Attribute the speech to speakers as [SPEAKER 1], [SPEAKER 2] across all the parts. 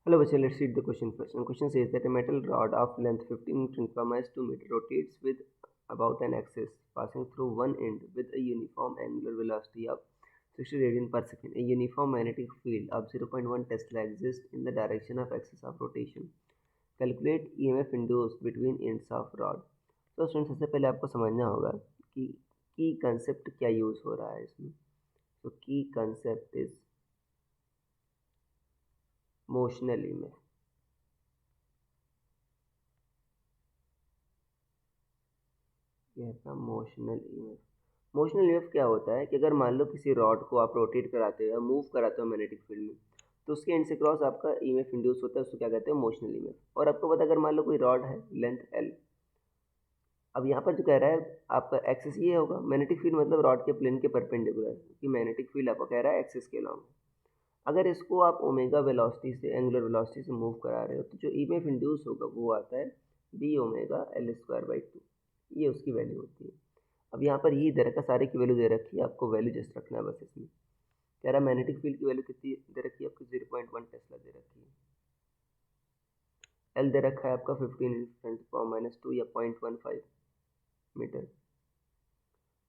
[SPEAKER 1] Hello, Vachal, let's read the question first. And question says that a metal rod of length 15 × 10⁻² meter rotates with about an axis passing through one end with a uniform angular velocity of 60 radian per second. A uniform magnetic field of 0.1 Tesla exists in the direction of axis of rotation. Calculate EMF induced between ends of rod. तो student सबसे पहले आपको समझना होगा कि की concept क्या use हो रहा है इसमें. तो की कंसेप्ट इज मोशनल EMF. ये है मोशनल EMF. मोशनल EMF क्या होता है कि अगर मान लो किसी रॉड को आप रोटेट कराते हो या मूव कराते हो मैग्नेटिक फील्ड में, तो उसके एंड से क्रॉस आपका EMF इंड्यूस होता है, उसको क्या कहते हैं, मोशनल EMF. और आपको पता है अगर मान लो कोई रॉड है लेंथ L, अब यहाँ पर जो कह रहा है आपका एक्सिस ये होगा, मैग्नेटिक फील्ड मतलब रॉड के प्लेन के परपेंडिकुलर, कि मैग्नेटिक फील्ड आपको कह रहा है एक्सिस के लॉन्ग. अगर इसको आप ओमेगा वेलोसिटी से, एंगुलर वेलोसिटी से मूव करा रहे हो, तो जो EMF इंड्यूस होगा वो आता है बी ओमेगा L²/2. ये उसकी वैल्यू होती है. अब यहाँ पर ये दे रखा, सारे की वैल्यू दे रखी है, आपको वैल्यू जस्ट रखना है बस इसमें. कह रहा है मैग्नेटिक फील्ड की वैल्यू कितनी दे रखी है आपको, 0.1 टेस्ला दे रखी है. एल दे रखा है आपका 15 × 10⁻² या 0.15 मीटर.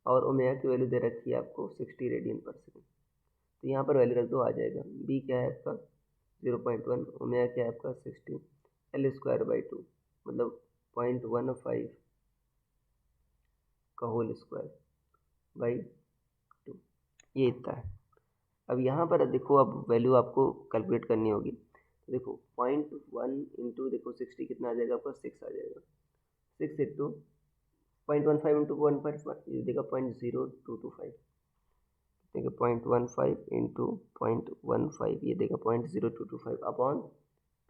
[SPEAKER 1] और ओमेगा की वैल्यू दे रखी है आपको 60 रेडियन पर सेकेंड. तो यहाँ पर वैल्यू रख दो, आ जाएगा. बी क्या है आपका 0.1, ओमेगा क्या है आपका 60, L²/2 मतलब 0.15 का होल स्क्वायर बाई 2, ये इतना है. अब यहाँ पर देखो, अब वैल्यू आपको कैलकुलेट करनी होगी. तो देखो 0.1 इंटू देखो 60 कितना आ जाएगा आपका, 6 आ जाएगा. 6 इंटू 0.15 इंटू 1.1 ये देगा 0.0225. देखिए 0.15 इंटू 0.15 ये देगा 0.0225 अपॉन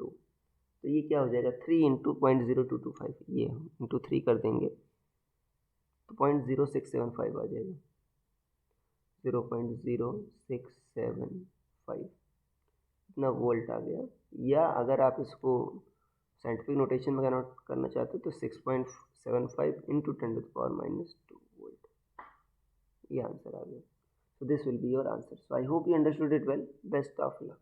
[SPEAKER 1] 2. तो ये क्या हो जाएगा, 3 इंटू 0.0225, ये इंटू 3 कर देंगे तो 0.0675 आ जाएगा. 0.0675 इतना वोल्ट आ गया. या अगर आप इसको साइंटिफिक नोटेशन में करना चाहते हो तो 6.75 इंटू 10⁻⁻2 वोल्ट. ये आंसर आ गया. So this will be your answer. So I hope you understood it well. Best of luck.